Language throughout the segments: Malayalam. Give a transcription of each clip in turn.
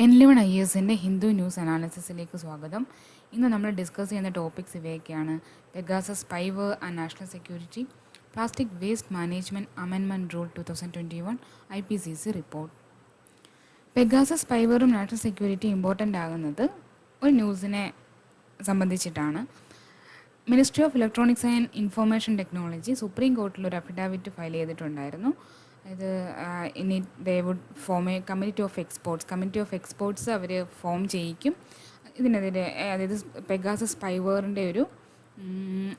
N11 IASൻ്റെ ഹിന്ദു ന്യൂസ് അനാലിസിസിലേക്ക് സ്വാഗതം. ഇന്ന് നമ്മൾ ഡിസ്കസ് ചെയ്യുന്ന ടോപ്പിക്സ് ഇവയൊക്കെയാണ്: Pegasus spyware and national security, plastic waste management amendment rule 2021, IPCC report. Pegasus സ്പൈവറും നാഷണൽ സെക്യൂരിറ്റി ഇമ്പോർട്ടൻ്റ് ആകുന്നത് ഒരു ന്യൂസിനെ സംബന്ധിച്ചിട്ടാണ്. Ministry of electronics and information technology supreme കോർട്ടിൽ ഒരു അഫിഡാവിറ്റ് ഫയൽ ചെയ്തിട്ടുണ്ടായിരുന്നു. ഇത് ഇനി they would form a committee of experts അവർ ഫോം ചെയ്യിക്കും. ഇതിനെതിരെ അതായത് പെഗാസസ് സ്പൈവറിൻ്റെ ഒരു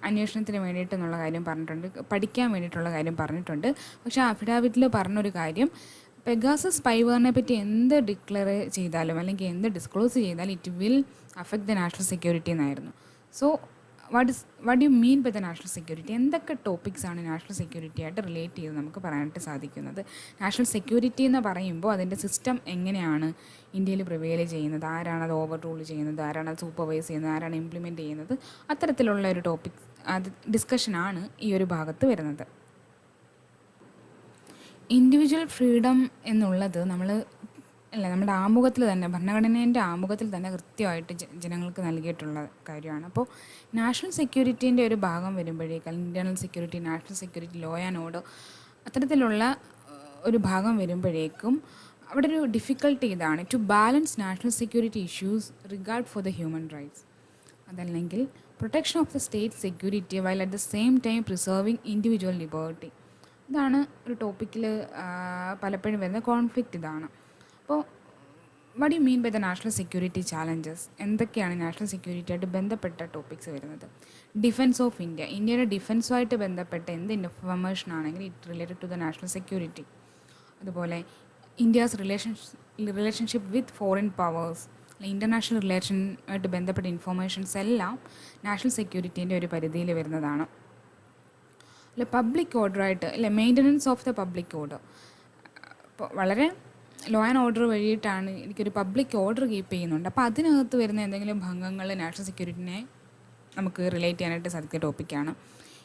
അന്വേഷണത്തിന് വേണ്ടിയിട്ടെന്നുള്ള കാര്യം പറഞ്ഞിട്ടുണ്ട്, പഠിക്കാൻ വേണ്ടിയിട്ടുള്ള കാര്യം പറഞ്ഞിട്ടുണ്ട്. പക്ഷേ അഫിഡാവിറ്റിൽ പറഞ്ഞൊരു കാര്യം, പെഗാസസ് സ്പൈവറിനെ പറ്റി എന്ത് ഡിക്ലെയർ ചെയ്താലും അല്ലെങ്കിൽ എന്ത് ഡിസ്ക്ലോസ് ചെയ്താലും it will affect the national security എന്നായിരുന്നു. So what you mean by the national security? എന്തൊക്കെ ടോപ്പിക്സാണ് നാഷണൽ സെക്യൂരിറ്റി ആയിട്ട് റിലേറ്റ് ചെയ്ത് നമുക്ക് പറയാനായിട്ട് സാധിക്കുന്നത്? നാഷണൽ സെക്യൂരിറ്റി എന്ന് പറയുമ്പോൾ അതിൻ്റെ സിസ്റ്റം എങ്ങനെയാണ് ഇന്ത്യയിൽ പ്രിവെയിൽ ചെയ്യുന്നത്, ആരാണ് അത് ഓവർ റൂൾ ചെയ്യുന്നത്, ആരാണ് അത് സൂപ്പർവൈസ് ചെയ്യുന്നത്, ആരാണ് ഇംപ്ലിമെൻറ്റ് ചെയ്യുന്നത്, അത്തരത്തിലുള്ള ഒരു ടോപ്പിക് ഡിസ്കഷനാണ് ഈ ഒരു ഭാഗത്ത് വരുന്നത്. ഇൻഡിവിജ്വൽ ഫ്രീഡം എന്നുള്ളത് നമ്മുടെ ആമുഖത്തിൽ തന്നെ, ഭരണഘടനേൻ്റെ ആമുഖത്തിൽ തന്നെ കൃത്യമായിട്ട് ജനങ്ങൾക്ക് നൽകിയിട്ടുള്ള കാര്യമാണ്. അപ്പോൾ നാഷണൽ സെക്യൂരിറ്റീൻ്റെ ഒരു ഭാഗം വരുമ്പോഴേക്കും, internal security, national security, law and order, അത്തരത്തിലുള്ള ഒരു ഭാഗം വരുമ്പോഴേക്കും അവിടെ ഒരു ഡിഫിക്കൽട്ടി ഇതാണ്: to balance national security issues regard for the human rights, അതല്ലെങ്കിൽ protection of the state security while at the same time preserving individual liberty. ഇതാണ് ഒരു ടോപ്പിക്കിൽ പലപ്പോഴും വരുന്ന കോൺഫ്ലിക്റ്റ്. ഇതാണ്. അപ്പോൾ what you mean by the national security challenges? എന്തൊക്കെയാണ് നാഷണൽ സെക്യൂരിറ്റി ആയിട്ട് ബന്ധപ്പെട്ട ടോപ്പിക്സ് വരുന്നത്? ഡിഫെൻസ് ഓഫ് ഇന്ത്യ, ഇന്ത്യയുടെ ഡിഫെൻസുമായിട്ട് ബന്ധപ്പെട്ട എന്ത് ഇൻഫർമേഷൻ ആണെങ്കിലും it related to the national security. അതുപോലെ India's relationship with foreign powers, international റിലേഷനുമായിട്ട് ബന്ധപ്പെട്ട ഇൻഫർമേഷൻസ് എല്ലാം നാഷണൽ സെക്യൂരിറ്റീൻ്റെ ഒരു പരിധിയിൽ വരുന്നതാണ്. പബ്ലിക് ഓർഡറായിട്ട് maintenance of the public order. ഇപ്പോൾ വളരെ ലോ ആൻഡ് ഓർഡർ വഴിയിട്ടാണ് എനിക്കൊരു പബ്ലിക് ഓർഡർ കീപ്പ് ചെയ്യുന്നുണ്ട്. അപ്പോൾ അതിനകത്ത് വരുന്ന എന്തെങ്കിലും ഭംഗങ്ങൾ നാഷണൽ സെക്യൂരിറ്റിനെ നമുക്ക് റിലേറ്റ് ചെയ്യാനായിട്ട് സാധിക്കുന്ന ടോപ്പിക്കാണ്.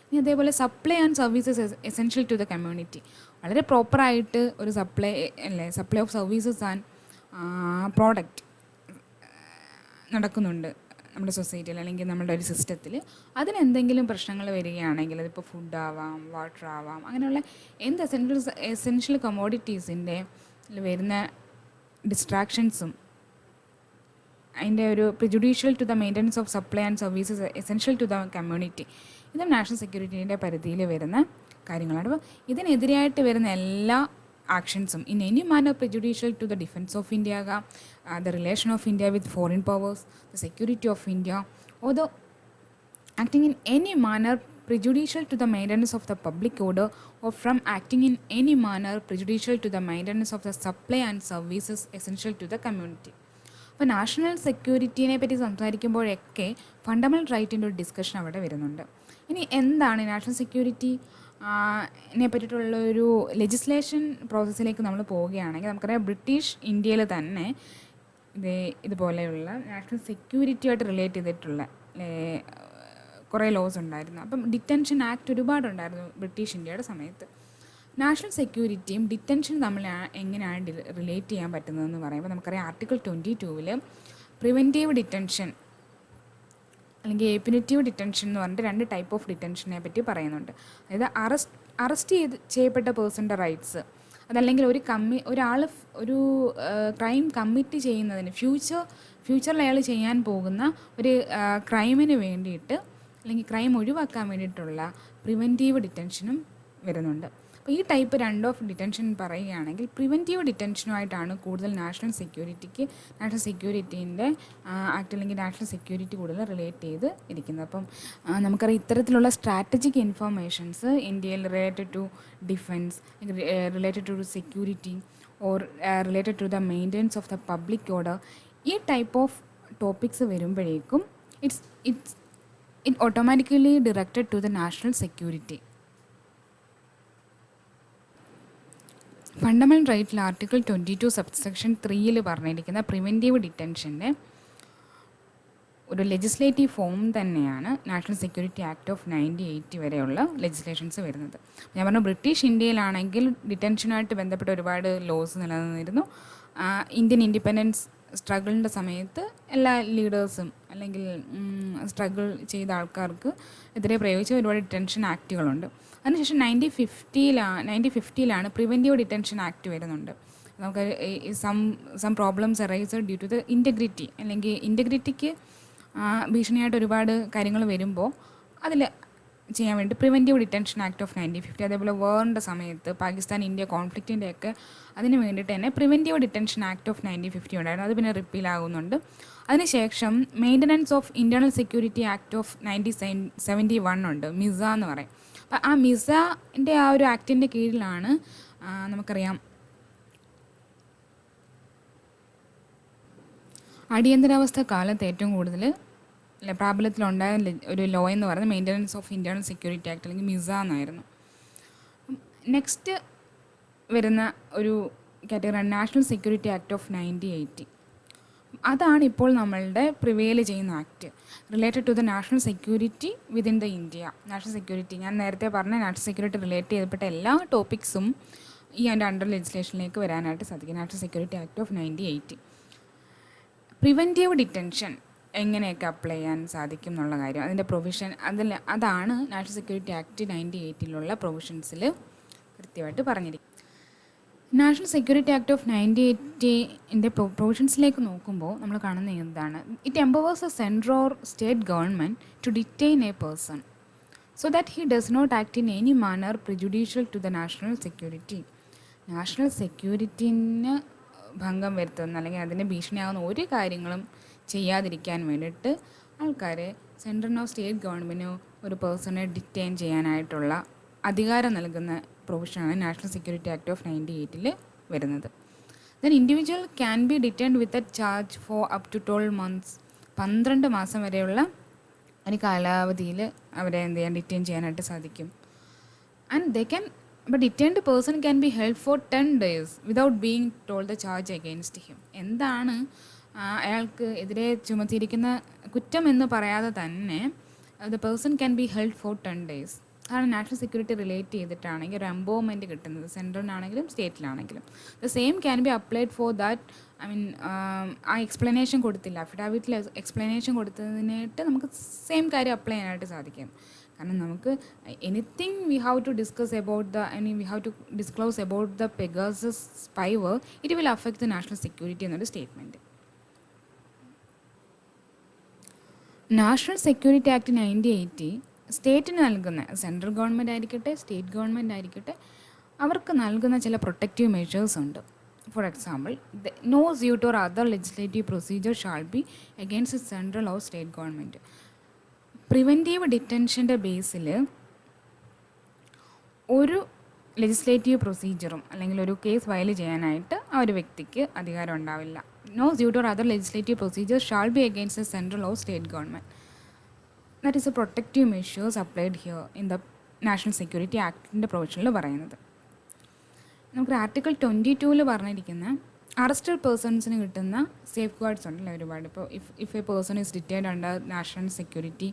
ഇനി അതേപോലെ supply and services essential to the community. വളരെ പ്രോപ്പറായിട്ട് ഒരു supply of services and product നടക്കുന്നുണ്ട് നമ്മുടെ സൊസൈറ്റിയിൽ അല്ലെങ്കിൽ നമ്മുടെ ഒരു സിസ്റ്റത്തിൽ. അതിനെന്തെങ്കിലും പ്രശ്നങ്ങൾ വരികയാണെങ്കിൽ, അതിപ്പോൾ ഫുഡ് ആവാം, വാട്ടർ ആവാം, അങ്ങനെയുള്ള എന്ത് എസെൻഷ്യൽ കമ്മോഡിറ്റീസിൻ്റെ വരുന്ന ഡിസ്ട്രാക്ഷൻസും അതിൻ്റെ ഒരു prejudicial to the maintenance of supply and services essential to the community, ഇതും നാഷണൽ സെക്യൂരിറ്റീൻ്റെ പരിധിയിൽ വരുന്ന കാര്യങ്ങളാണ്. അപ്പോൾ ഇതിനെതിരായിട്ട് വരുന്ന എല്ലാ ആക്ഷൻസും in any manner prejudicial to the defence of India ആകാം, the relation of India with foreign powers, the security of India, or the acting in any manner prejudicial to the maintenance of the public order, or from acting in any manner prejudicial to the maintenance of the supply and services essential to the community. അപ്പോൾ നാഷണൽ സെക്യൂരിറ്റീനെ പറ്റി സംസാരിക്കുമ്പോഴൊക്കെ ഫണ്ടമെൻ്റൽ റൈറ്റിൻ്റെ ഒരു ഡിസ്കഷൻ അവിടെ വരുന്നുണ്ട്. ഇനി എന്താണ് നാഷണൽ സെക്യൂരിറ്റി നെ പറ്റിയിട്ടുള്ള ഒരു ലെജിസ്ലേഷൻ പ്രോസസ്സിലേക്ക് നമ്മൾ പോവുകയാണെങ്കിൽ, നമുക്കറിയാം ബ്രിട്ടീഷ് ഇന്ത്യയിൽ തന്നെ ഇതുപോലെയുള്ള നാഷണൽ സെക്യൂരിറ്റിയായിട്ട് റിലേറ്റ് ചെയ്തിട്ടുള്ള കുറേ ലോസ് ഉണ്ടായിരുന്നു. അപ്പം ഡിറ്റൻഷൻ ആക്ട് ഒരുപാടുണ്ടായിരുന്നു ബ്രിട്ടീഷ് ഇന്ത്യയുടെ സമയത്ത്. നാഷണൽ സെക്യൂരിറ്റിയും ഡിറ്റൻഷനും തമ്മിൽ എങ്ങനെയാണ് റിലേറ്റ് ചെയ്യാൻ പറ്റുന്നതെന്ന് പറയുമ്പോൾ നമുക്കറിയാം ആർട്ടിക്കിൾ 22-ൽ പ്രിവെൻറ്റീവ് ഡിറ്റൻഷൻ അല്ലെങ്കിൽ ഏപ്പിനേറ്റീവ് ഡിറ്റൻഷൻ എന്ന് പറഞ്ഞിട്ട് രണ്ട് ടൈപ്പ് ഓഫ് ഡിറ്റൻഷനെ പറ്റി പറയുന്നുണ്ട്. അതായത് അറസ്റ്റ് ചെയ്യപ്പെട്ട പേഴ്സൻ്റെ റൈറ്റ്സ്, അതല്ലെങ്കിൽ ഒരാൾ ഒരു ക്രൈം കമ്മിറ്റ് ചെയ്യുന്നതിന് ഫ്യൂച്ചറിൽ അയാൾ ചെയ്യാൻ പോകുന്ന ഒരു ക്രൈമിന് വേണ്ടിയിട്ട് അല്ലെങ്കിൽ ക്രൈം ഒഴിവാക്കാൻ വേണ്ടിയിട്ടുള്ള പ്രിവെൻറ്റീവ് ഡിറ്റൻഷനും വരുന്നുണ്ട്. അപ്പോൾ ഈ ടൈപ്പ് രണ്ട് ഓഫ് ഡിറ്റൻഷൻ പറയുകയാണെങ്കിൽ പ്രിവെൻറ്റീവ് ഡിറ്റൻഷനുമായിട്ടാണ് കൂടുതൽ നാഷണൽ സെക്യൂരിറ്റീൻ്റെ ആക്ട് അല്ലെങ്കിൽ നാഷണൽ സെക്യൂരിറ്റി കൂടുതൽ റിലേറ്റ് ചെയ്ത് ഇരിക്കുന്നത്. അപ്പം നമുക്കറിയാം ഇത്തരത്തിലുള്ള സ്ട്രാറ്റജിക് ഇൻഫർമേഷൻസ് ഇന്ത്യയിൽ related to defence, related to security, or related to the maintenance of the public order, ഈ ടൈപ്പ് ഓഫ് ടോപ്പിക്സ് വരുമ്പോഴേക്കും it automatically directed to the national security. Fundamental റൈറ്റിൽ ആർട്ടിക്കിൾ 22 സബ്സെക്ഷൻ 3-ൽ പറഞ്ഞിരിക്കുന്ന പ്രിവെൻറ്റീവ് ഡിറ്റൻഷൻ്റെ ഒരു ലെജിസ്ലേറ്റീവ് ഫോം തന്നെയാണ് നാഷണൽ സെക്യൂരിറ്റി ആക്ട് ഓഫ് 1980 വരെയുള്ള ലെജിസ്ലേഷൻസ് വരുന്നത്. ഞാൻ പറഞ്ഞു ബ്രിട്ടീഷ് ഇന്ത്യയിലാണെങ്കിൽ ഡിറ്റൻഷനായിട്ട് ബന്ധപ്പെട്ട ഒരുപാട് ലോസ് നിലനിന്നിരുന്നു. ഇന്ത്യൻ ഇൻഡിപെൻഡൻസ് സ്ട്രഗിളിൻ്റെ സമയത്ത് എല്ലാ ലീഡേഴ്സും അല്ലെങ്കിൽ സ്ട്രഗിൾ ചെയ്ത ആൾക്കാർക്ക് എതിരെ പ്രയോഗിച്ച ഒരുപാട് ഡിറ്റൻഷൻ ആക്റ്റുകളുണ്ട്. അതിനുശേഷം 1950-ലാണ് പ്രിവെൻറ്റീവ് ഡിറ്റൻഷൻ ആക്ട് വരുന്നുണ്ട്. നമുക്ക് some problems arise due to the integrity, അല്ലെങ്കിൽ ഇൻറ്റഗ്രിറ്റിക്ക് ഭീഷണിയായിട്ട് ഒരുപാട് കാര്യങ്ങൾ വരുമ്പോൾ അതിൽ ചെയ്യാൻ വേണ്ടി പ്രിവെൻറ്റീവ് ഡിറ്റൻഷൻ ആക്ട് ഓഫ് 1950, അതേപോലെ വേറിൻ്റെ സമയത്ത് പാകിസ്ഥാൻ ഇന്ത്യ കോൺഫ്ലിക്റ്റിൻ്റെയൊക്കെ അതിന് വേണ്ടിയിട്ട് തന്നെ പ്രിവെൻറ്റീവ് ഡിറ്റൻഷൻ ആക്ട് ഓഫ് 1950 ഉണ്ടായിരുന്നു. അത് പിന്നെ റിപ്പീൽ ആകുന്നുണ്ട്. അതിനുശേഷം maintenance of internal security act of 1971 ഉണ്ട്, മിസ എന്ന് പറയും. അപ്പം ആ മിസൻ്റെ ആ ഒരു ആക്ടിൻ്റെ കീഴിലാണ് നമുക്കറിയാം അടിയന്തരാവസ്ഥ കാലത്ത് ഏറ്റവും കൂടുതൽ പ്രാബല്യത്തിലുണ്ടായ ഒരു ലോ എന്ന് പറയുന്നത് maintenance of internal security act അല്ലെങ്കിൽ മിസ എന്നായിരുന്നു. നെക്സ്റ്റ് വരുന്ന ഒരു കാറ്റഗറിയാണ് നാഷണൽ സെക്യൂരിറ്റി ആക്ട് ഓഫ് 1980. അതാണ് ഇപ്പോൾ നമ്മളുടെ പ്രിവെയിൽ ചെയ്യുന്ന act related to the national security within the India. National security ഞാൻ നേരത്തെ പറഞ്ഞ നാഷണൽ സെക്യൂരിറ്റി റിലേറ്റ് ചെയ്യപ്പെട്ട എല്ലാ ടോപ്പിക്സും ഈ അതിൻ്റെ അണ്ടർ ലെജിസ്ലേഷനിലേക്ക് വരാനായിട്ട് സാധിക്കും. National security act of 1980. Preventive detention എങ്ങനെയൊക്കെ അപ്ലൈ ചെയ്യാൻ സാധിക്കും എന്നുള്ള കാര്യം, അതിൻ്റെ പ്രൊവിഷൻ അതാണ് നാഷണൽ സെക്യൂരിറ്റി ആക്ട് 1980 പ്രൊവിഷൻസിൽ കൃത്യമായിട്ട് പറഞ്ഞിരിക്കും. നാഷണൽ സെക്യൂരിറ്റി ആക്ട് ഓഫ് 1980 പ്രൊവിഷൻസിലേക്ക് നോക്കുമ്പോൾ നമ്മൾ കാണുന്ന എന്താണ്, it empowers a central or state government to detain a person so that he does not act in any manner prejudicial to the national security. National സെക്യൂരിറ്റിന് ഭംഗം വരുത്തുന്ന അല്ലെങ്കിൽ അതിന് ഭീഷണിയാകുന്ന ഒരു കാര്യങ്ങളും ചെയ്യാതിരിക്കാൻ വേണ്ടിയിട്ട് ആൾക്കാരെ സെൻട്രൽ ഓഫ് സ്റ്റേറ്റ് ഗവൺമെൻറ്റിന് ഒരു പേഴ്സണെ ഡിറ്റെയിൻ ചെയ്യാനായിട്ടുള്ള അധികാരം നൽകുന്ന പ്രൊവിഷനാണ് നാഷണൽ സെക്യൂരിറ്റി ആക്ട് ഓഫ് 1980 വരുന്നത്. Then individual can be detained with a charge for up to 12 months, 12 മാസം വരെയുള്ള ഒരു കാലാവധിയിൽ അവരെ എന്ത് ചെയ്യാൻ ഡിറ്റെയിൻ ചെയ്യാനായിട്ട് സാധിക്കും. And they can but detained person can be held for 10 days without being told the charge against him. എന്താണ് അയാൾക്ക് എതിരെ ചുമത്തിയിരിക്കുന്ന കുറ്റം എന്ന് പറയാതെ തന്നെ the person can be held for 10 days. അതാണ് നാഷണൽ സെക്യൂരിറ്റി റിലേറ്റ് ചെയ്തിട്ടാണെങ്കിൽ ഒരു എംപവർമെൻറ്റ് കിട്ടുന്നത്, സെൻട്രലിനാണെങ്കിലും സ്റ്റേറ്റിലാണെങ്കിലും. The same can be applied for that. I mean ആ എക്സ്പ്ലനേഷൻ കൊടുത്തില്ല, അഫിഡാവിറ്റിൽ എക്സ്പ്ലനേഷൻ കൊടുത്തതിനായിട്ട് നമുക്ക് സെയിം കാര്യം അപ്ലൈ ചെയ്യാനായിട്ട് സാധിക്കും. കാരണം നമുക്ക് anything we have to discuss about the we have to disclose about the Pegasus spyware, it will affect the national security എന്നൊരു സ്റ്റേറ്റ്മെൻറ്റ്. നാഷണൽ സെക്യൂരിറ്റി ആക്ട് 1980 സ്റ്റേറ്റിന് നൽകുന്ന, സെൻട്രൽ ഗവൺമെൻറ് ആയിരിക്കട്ടെ സ്റ്റേറ്റ് ഗവൺമെൻറ് ആയിരിക്കട്ടെ, അവർക്ക് നൽകുന്ന ചില പ്രൊട്ടക്റ്റീവ് മെഷേഴ്സ് ഉണ്ട്. For example, no suit or other legislative procedure shall be against central or state government. Preventive ഡിറ്റൻഷൻ്റെ ബേസിൽ ഒരു ലെജിസ്ലേറ്റീവ് പ്രൊസീജിയറും അല്ലെങ്കിൽ ഒരു കേസ് ഫയൽ ചെയ്യാനായിട്ട് ആ ഒരു വ്യക്തിക്ക് അധികാരം ഉണ്ടാവില്ല. No suit or other legislative procedure shall be against the central or state government. That is a protective measures applied here in the national security ആക്ടിൻ്റെ പ്രൊവിഷനിൽ പറയുന്നത്. നമുക്ക് ആർട്ടിക്കിൾ 22 പറഞ്ഞിരിക്കുന്ന അറസ്റ്റഡ് പേഴ്സൺസിന് കിട്ടുന്ന സേഫ് ഗാർഡ്സ് ഉണ്ടല്ലോ ഒരുപാട്. ഇപ്പോൾ if a person is detained under national security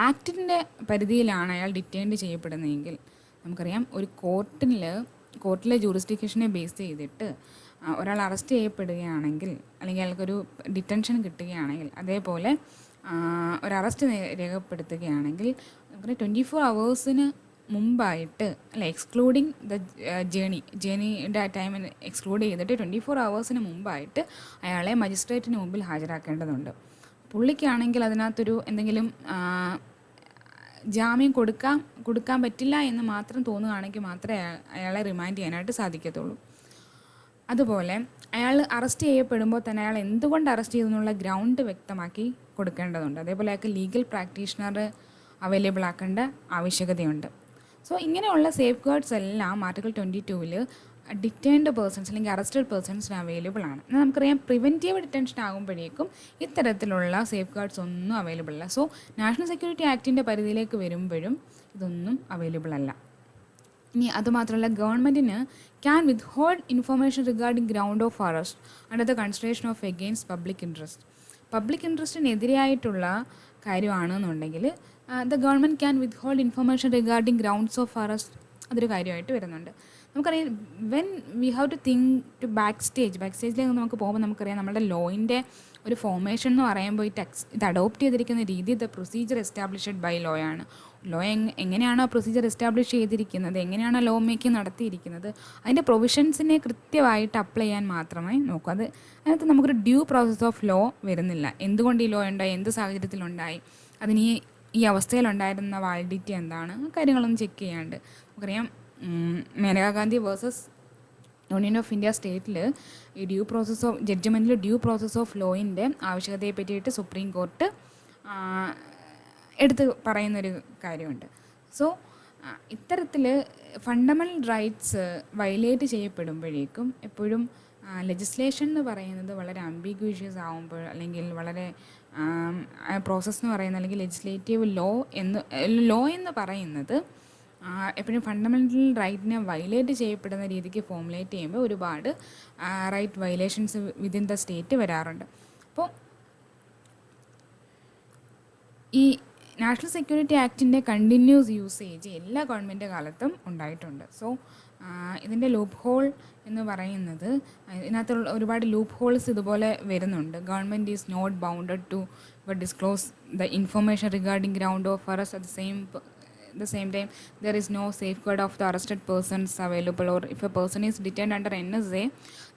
ആക്ടിൻ്റെ പരിധിയിലാണ് അയാൾ ഡിറ്റൈൻഡ് ചെയ്യപ്പെടുന്നതെങ്കിൽ നമുക്കറിയാം ഒരു കോർട്ടിലെ ജൂറിസ്ഡിക്ഷനെ ബേസ് ചെയ്തിട്ട് ഒരാൾ അറസ്റ്റ് ചെയ്യപ്പെടുകയാണെങ്കിൽ അല്ലെങ്കിൽ അയാൾക്കൊരു ഡിറ്റൻഷൻ കിട്ടുകയാണെങ്കിൽ, അതേപോലെ ഒരു അറസ്റ്റ് രേഖപ്പെടുത്തുകയാണെങ്കിൽ നമുക്കറിയാം 24 hours മുമ്പായിട്ട് അല്ല, എക്സ്ക്ലൂഡിങ് ദ ജേണിയുടെ ടൈം എക്സ്ക്ലൂഡ് ചെയ്തിട്ട് 24 hours മുമ്പായിട്ട് അയാളെ മജിസ്ട്രേറ്റിന് മുമ്പിൽ ഹാജരാക്കേണ്ടതുണ്ട്. പുള്ളിക്കാണെങ്കിൽ അതിനകത്തൊരു എന്തെങ്കിലും ജാമ്യം കൊടുക്കാൻ പറ്റില്ല എന്ന് മാത്രം തോന്നുകയാണെങ്കിൽ മാത്രമേ അയാളെ റിമാൻഡ് ചെയ്യാനായിട്ട് സാധിക്കത്തുള്ളൂ. അതുപോലെ അയാൾ അറസ്റ്റ് ചെയ്യപ്പെടുമ്പോൾ തന്നെ അയാൾ എന്തുകൊണ്ട് അറസ്റ്റ് ചെയ്തു എന്നുള്ള ഗ്രൗണ്ട് വ്യക്തമാക്കി കൊടുക്കേണ്ടതുണ്ട്. അതേപോലെ അയാൾക്ക് ലീഗൽ പ്രാക്ടീഷണർ അവൈലബിൾ ആക്കേണ്ട ആവശ്യകതയുണ്ട്. സോ ഇങ്ങനെയുള്ള സേഫ് ഗാർഡ്സ് എല്ലാം ആർട്ടിക്കിൾ 22 ഡിറ്റൈൻഡ് പേഴ്സൺസ് അല്ലെങ്കിൽ അറസ്റ്റഡ് പേഴ്സൺസിന് അവൈലബിൾ ആണ്. എന്നാൽ നമുക്കറിയാം പ്രിവെൻറ്റീവ് ഡിറ്റൻഷൻ ആകുമ്പോഴേക്കും ഇത്തരത്തിലുള്ള സേഫ് ഗാർഡ്സ് ഒന്നും അവൈലബിൾ അല്ല. സോ നാഷണൽ സെക്യൂരിറ്റി ആക്ടിൻ്റെ പരിധിയിലേക്ക് വരുമ്പോഴും ഇതൊന്നും അവൈലബിൾ അല്ല. ഇനി അതുമാത്രമല്ല, ഗവൺമെൻറ്റിന് can withhold information regarding ground of arrest under the consideration of against public interest. Public ഇൻട്രസ്റ്റിനെതിരായിട്ടുള്ള കാര്യമാണെന്നുണ്ടെങ്കിൽ the government can withhold information regarding grounds of arrest, അതൊരു കാര്യമായിട്ട് വരുന്നുണ്ട്. നമുക്കറിയാം when we have to think to back സ്റ്റേജിലേക്ക് നമുക്ക് പോകുമ്പോൾ നമുക്കറിയാം നമ്മുടെ ലോയിൻ്റെ ഒരു ഫോർമേഷൻ എന്ന് പറയുമ്പോൾ ഇത് അഡോപ്റ്റ് ചെയ്തിരിക്കുന്ന രീതി the procedure established by law ആണ്. ലോ എങ്ങനെയാണോ പ്രൊസീജിയർ എസ്റ്റാബ്ലിഷ് ചെയ്തിരിക്കുന്നത്, എങ്ങനെയാണോ ലോ മേക്കിംഗ് നടത്തിയിരിക്കുന്നത്, അതിൻ്റെ പ്രൊവിഷൻസിനെ കൃത്യമായിട്ട് അപ്ലൈ ചെയ്യാൻ മാത്രമേ നോക്കൂ. അതിനകത്ത് നമുക്കൊരു ഡ്യൂ പ്രോസസ് ഓഫ് ലോ വരുന്നില്ല. എന്തുകൊണ്ട് ഈ ലോ ഉണ്ടായി, എന്ത് സാഹചര്യത്തിലുണ്ടായി, അതിന് ഈ അവസ്ഥയിലുണ്ടായിരുന്ന വാലിഡിറ്റി എന്താണ്, കാര്യങ്ങളൊന്നും ചെക്ക് ചെയ്യാണ്ട് നമുക്കറിയാം Maneka Gandhi versus union of India സ്റ്റേറ്റിൽ ഈ ഡ്യൂ പ്രോസസ് ഓഫ് ലോയിൻ്റെ ആവശ്യകതയെ പറ്റിയിട്ട് സുപ്രീം കോർട്ട് എടുത്ത് പറയുന്നൊരു കാര്യമുണ്ട്. സോ ഇത്തരത്തിൽ ഫണ്ടമെൻ്റൽ റൈറ്റ്സ് വയലേറ്റ് ചെയ്യപ്പെടുമ്പോഴേക്കും എപ്പോഴും ലെജിസ്ലേഷൻ എന്ന് പറയുന്നത് വളരെ അംബിഗ്യൂഷ്യസ് ആകുമ്പോൾ, അല്ലെങ്കിൽ വളരെ പ്രോസസ്സ് എന്ന് പറയുന്നത്, അല്ലെങ്കിൽ ലെജിസ്ലേറ്റീവ് ലോ എന്ന് പറയുന്നത് എപ്പോഴും ഫണ്ടമെൻ്റൽ റൈറ്റിനെ വയലേറ്റ് ചെയ്യപ്പെടുന്ന രീതിക്ക് ഫോമുലേറ്റ് ചെയ്യുമ്പോൾ ഒരുപാട് right violations within the state വരാറുണ്ട്. അപ്പോൾ ഈ നാഷണൽ സെക്യൂരിറ്റി ആക്ടിൻ്റെ കണ്ടിന്യൂസ് യൂസേജ് എല്ലാ ഗവൺമെൻറ് കാലത്തും ഉണ്ടായിട്ടുണ്ട്. സോ ഇതിൻ്റെ ലൂപ്പ് ഹോൾ എന്ന് പറയുന്നത്, ഇതിനകത്തുള്ള ഒരുപാട് ലൂപ്പ് ഹോൾസ് ഇതുപോലെ വരുന്നുണ്ട്. Government is not bounded to disclose the information regarding ground of arrest. At the same time there is no safeguard of the arrested persons available, or if a person is detained under NSA,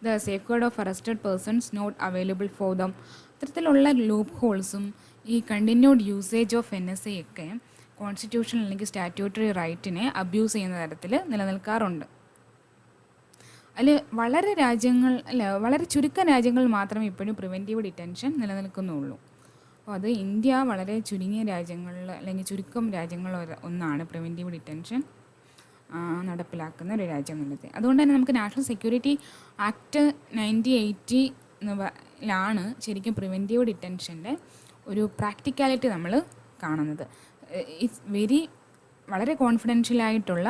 the safeguard of arrested persons not available for them. ഇത്തരത്തിലുള്ള ലൂപ്പ് ഹോൾസും ഈ കണ്ടിന്യൂഡ് യൂസേജ് ഓഫ് NSA ഒക്കെ കോൺസ്റ്റിറ്റ്യൂഷണൽ അല്ലെങ്കിൽ സ്റ്റാറ്റ്യൂട്ടറി റൈറ്റിനെ അബ്യൂസ് ചെയ്യുന്ന തരത്തിൽ നിലനിൽക്കാറുണ്ട്. അതിൽ വളരെ ചുരുക്കം രാജ്യങ്ങൾ മാത്രമേ ഇപ്പോഴും പ്രിവെൻറ്റീവ് ഡിറ്റൻഷൻ നിലനിൽക്കുന്നുള്ളൂ. അപ്പോൾ അത് ഇന്ത്യ വളരെ ചുരുങ്ങിയ രാജ്യങ്ങളിൽ, അല്ലെങ്കിൽ ചുരുക്കം രാജ്യങ്ങളിൽ ഒന്നാണ് പ്രിവെൻറ്റീവ് ഡിറ്റൻഷൻ നടപ്പിലാക്കുന്ന ഒരു രാജ്യം എന്നുള്ളത്. അതുകൊണ്ട് തന്നെ നമുക്ക് നാഷണൽ സെക്യൂരിറ്റി ആക്ട് 1980 ലാണ് ശരിക്കും പ്രിവെൻറ്റീവ് ഡിറ്റൻഷൻ്റെ ഒരു പ്രാക്ടിക്കാലിറ്റി നമ്മൾ കാണുന്നത്. ഇറ്റ്സ് വളരെ കോൺഫിഡൻഷ്യലായിട്ടുള്ള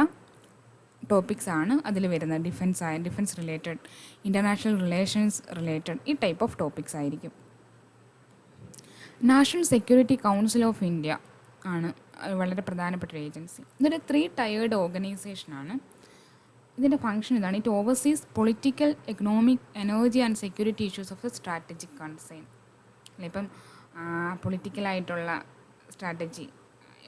ടോപ്പിക്സ് ആണ് അതിൽ വരുന്നത്. Defence related, international relations related, ഈ ടൈപ്പ് ഓഫ് ടോപ്പിക്സ് ആയിരിക്കും. National security council of India ആണ് വളരെ പ്രധാനപ്പെട്ട ഒരു ഏജൻസി. ഇതൊരു 3 ടയേർഡ് ഓർഗനൈസേഷനാണ്. ഇതിൻ്റെ ഫംഗ്ഷൻ ഇതാണ്: it overseas political, economic, energy and security issues of the strategic concern. ഇപ്പം പൊളിറ്റിക്കലായിട്ടുള്ള സ്ട്രാറ്റജി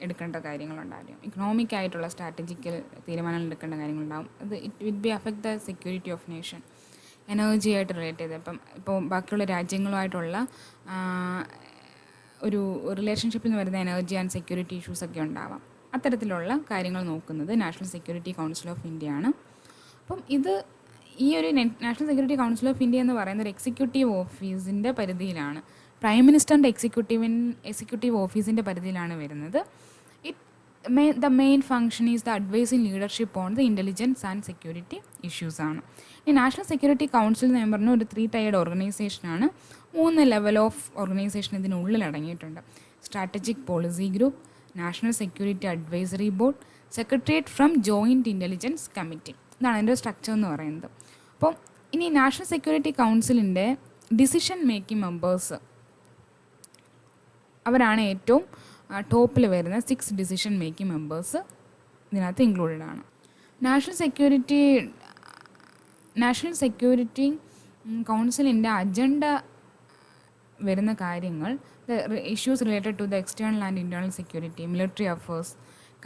എടുക്കേണ്ട കാര്യങ്ങളുണ്ടാകും, ഇക്കണോമിക് ആയിട്ടുള്ള സ്ട്രാറ്റജിക്കൽ തീരുമാനങ്ങൾ എടുക്കേണ്ട കാര്യങ്ങളുണ്ടാകും. It will be affect the security of nation. Energy ആയിട്ട് റിലേറ്റ് ചെയ്ത് ഇപ്പോൾ ബാക്കിയുള്ള രാജ്യങ്ങളുമായിട്ടുള്ള ഒരു റിലേഷൻഷിപ്പിൽ നിന്ന് വരുന്ന എനർജി ആൻഡ് സെക്യൂരിറ്റി ഇഷ്യൂസൊക്കെ ഉണ്ടാവാം. അത്തരത്തിലുള്ള കാര്യങ്ങൾ നോക്കുന്നത് national security council of India ആണ്. അപ്പം ഈ ഒരു national security council of India എന്ന് പറയുന്ന ഒരു എക്സിക്യൂട്ടീവ് ഓഫീസിൻ്റെ പരിധിയിലാണ്. പ്രൈം മിനിസ്റ്ററിൻ്റെ എക്സിക്യൂട്ടീവ് ഓഫീസിൻ്റെ പരിധിയിലാണ് വരുന്നത്. The main function is the advising leadership on the intelligence and security issues ആണ്. ഈ നാഷണൽ സെക്യൂരിറ്റി കൗൺസിൽ എന്ന് ഞാൻ പറഞ്ഞ ഒരു 3 ടയേർഡ് ഓർഗനൈസേഷനാണ്. 3 ലെവൽ ഓഫ് ഓർഗനൈസേഷൻ ഇതിനുള്ളിൽ അടങ്ങിയിട്ടുണ്ട്: strategic policy group, national security advisory board, secretariat from joint intelligence committee. ഇതാണ് അതിൻ്റെ സ്ട്രക്ചർ എന്ന് പറയുന്നത്. അപ്പോൾ ഇനി നാഷണൽ സെക്യൂരിറ്റി കൗൺസിലിൻ്റെ ഡിസിഷൻ മേക്കിംഗ് മെമ്പേഴ്സ്, അവരാണ് ഏറ്റവും ടോപ്പിൽ വരുന്ന 6 ഡിസിഷൻ മേക്കിംഗ് മെമ്പേഴ്സ് ഇതിനകത്ത് ഇൻക്ലൂഡഡ് ആണ്. നാഷണൽ സെക്യൂരിറ്റി കൗൺസിലിൻ്റെ അജണ്ട വരുന്ന കാര്യങ്ങൾ: issues related to the external and internal security, military affairs,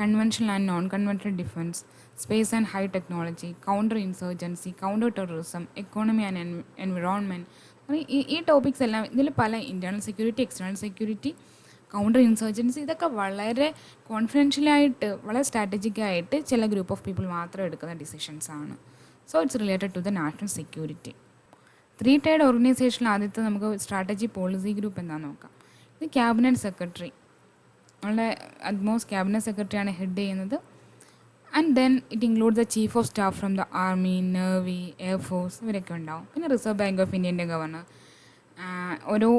conventional and non conventional defence, space and high technology, counter insurgency, counter terrorism, economy and environment. ഈ ടോപ്പിക്സ് എല്ലാം ഇതിൽ പല internal security, external security, counter insurgency, ഇതൊക്കെ വളരെ കോൺഫിഡൻഷ്യലായിട്ട്, വളരെ സ്ട്രാറ്റജിക്കായിട്ട് ചില ഗ്രൂപ്പ് ഓഫ് പീപ്പിൾ മാത്രം എടുക്കുന്ന ഡിസിഷൻസ് ആണ്. So it's related to the national security. 3 tiered ഓർഗനൈസേഷനിൽ ആദ്യത്തെ നമുക്ക് സ്ട്രാറ്റജി പോളിസി ഗ്രൂപ്പ് എന്താണെന്ന് നോക്കാം. ഇത് ക്യാബിനറ്റ് സെക്രട്ടറി, നമ്മളുടെ അറ്റ്മോസ്റ്റ് ക്യാബിനറ്റ് സെക്രട്ടറിയാണ് ഹെഡ് ചെയ്യുന്നത്. And then it include the chief of staff from the army, navy, air force, ഇവരൊക്കെ ഉണ്ടാവും. പിന്നെ റിസർവ് ബാങ്ക് ഓഫ് ഇന്ത്യൻ്റെ ഗവർണർ, ഓരോ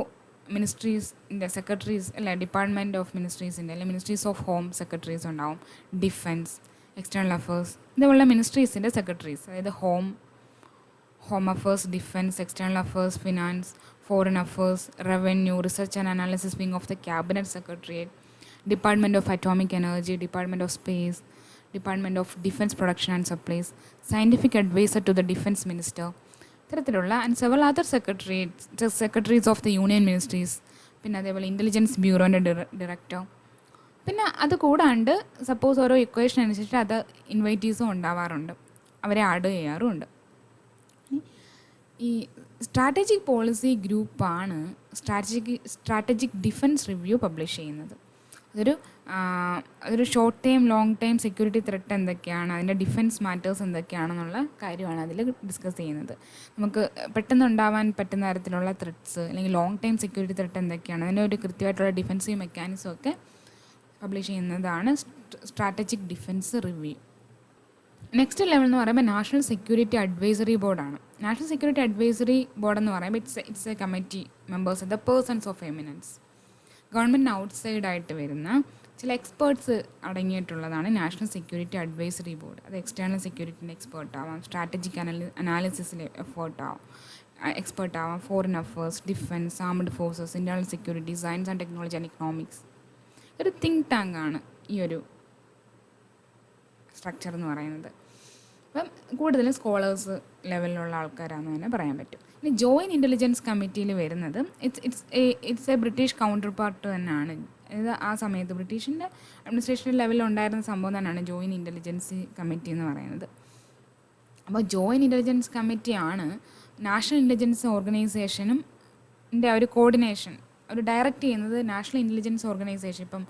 മിനിസ്ട്രീസിൻ്റെ സെക്രട്ടറീസ്, ഡിപ്പാർട്ട്മെൻറ്റ് ഓഫ് മിനിസ്ട്രീസിൻ്റെ അല്ലെങ്കിൽ മിനിസ്ട്രീസ് ഓഫ് ഹോം സെക്രട്ടറീസ് ഉണ്ടാവും. ഡിഫൻസ്, എക്സ്റ്റേണൽ അഫേഴ്സ്, ഇതുപോലുള്ള മിനിസ്ട്രീസിൻ്റെ സെക്രട്ടറീസ്, അതായത് home affairs, defence, external affairs, finance, foreign affairs, revenue, research and analysis wing of the cabinet secretariat, department of atomic energy, department of space, department of defence production and supplies, scientific adviser to the defence minister, ഇത്തരത്തിലുള്ള and several other secretaries of the union ministries, പിന്നെ അതേപോലെ ഇൻ്റലിജൻസ് ബ്യൂറോൻ്റെ ഡയറക്ടർ. പിന്നെ അത് കൂടാണ്ട് സപ്പോസ് ഓരോ ഇക്വേഷൻ അനുസരിച്ച് അത് ഇൻവൈറ്റീസും ഉണ്ടാവാറുണ്ട്, അവരെ ആഡ് ചെയ്യാറുമുണ്ട്. ഈ സ്ട്രാറ്റജിക് പോളിസി ഗ്രൂപ്പാണ് സ്ട്രാറ്റജിക് ഡിഫൻസ് റിവ്യൂ പബ്ലിഷ് ചെയ്യുന്നത്. അതൊരു short time long time security threat എന്തൊക്കെയാണ്, അതിൻ്റെ ഡിഫൻസ് മാറ്റേഴ്സ് എന്തൊക്കെയാണെന്നുള്ള കാര്യമാണ് അതിൽ ഡിസ്കസ് ചെയ്യുന്നത്. നമുക്ക് പെട്ടെന്ന് ഉണ്ടാവാൻ പറ്റുന്ന തരത്തിലുള്ള ത്രെട്ട്സ് അല്ലെങ്കിൽ ലോങ് ടൈം സെക്യൂരിറ്റി ത്രെട്ട് എന്തൊക്കെയാണ്, അതിൻ്റെ ഒരു കൃത്യമായിട്ടുള്ള ഡിഫൻസീവ് മെക്കാനിസം ഒക്കെ പബ്ലിഷ് ചെയ്യുന്നതാണ് strategic defence review. Next level എന്ന് പറയുമ്പോൾ നാഷണൽ സെക്യൂരിറ്റി അഡ്വൈസറി ബോർഡാണ്. നാഷണൽ സെക്യൂരിറ്റി അഡ്വൈസറി ബോർഡ് എന്ന് പറയുമ്പോൾ it's a committee members the persons of eminence. ഗവൺമെൻറ്റിന് ഔട്ട്സൈഡായിട്ട് വരുന്ന ചില എക്സ്പേർട്സ് അടങ്ങിയിട്ടുള്ളതാണ് നാഷണൽ സെക്യൂരിറ്റി അഡ്വൈസറി ബോർഡ്. അത് എക്സ്റ്റേണൽ സെക്യൂരിറ്റിൻ്റെ എക്സ്പേർട്ട് ആവാം, സ്ട്രാറ്റജിക് അനാലിസിസിൽ എക്സ്പേർട്ട് ആവാം, foreign affairs, defence, armed forces, internal security, science and technology and economics. ഒരു തിങ്ക് ടാങ്കാണ് ഈ ഒരു സ്ട്രക്ചർ എന്ന് പറയുന്നത്. അപ്പം കൂടുതലും സ്കോളേഴ്സ് ലെവലിലുള്ള ആൾക്കാരാണെന്ന് തന്നെ പറയാൻ പറ്റും. ഇനി ജോയിൻറ്റ് ഇൻ്റലിജൻസ് കമ്മിറ്റിയിൽ വരുന്നത് it's A British counter part തന്നെയാണ്. അതായത് ആ സമയത്ത് ബ്രിട്ടീഷിൻ്റെ അഡ്മിനിസ്ട്രേഷൻ ലെവലിൽ ഉണ്ടായിരുന്ന സംഭവം തന്നെയാണ് ജോയിൻറ്റ് ഇൻ്റലിജൻസ് കമ്മിറ്റി എന്ന് പറയുന്നത്. അപ്പോൾ ജോയിൻറ്റ് ഇൻ്റലിജൻസ് കമ്മിറ്റിയാണ് നാഷണൽ ഇൻ്റലിജൻസ് ഓർഗനൈസേഷനും ഒരു കോർഡിനേഷൻ ഒരു ഡയറക്റ്റ് ചെയ്യുന്നത്. നാഷണൽ ഇൻ്റലിജൻസ് ഓർഗനൈസേഷൻ ഇപ്പം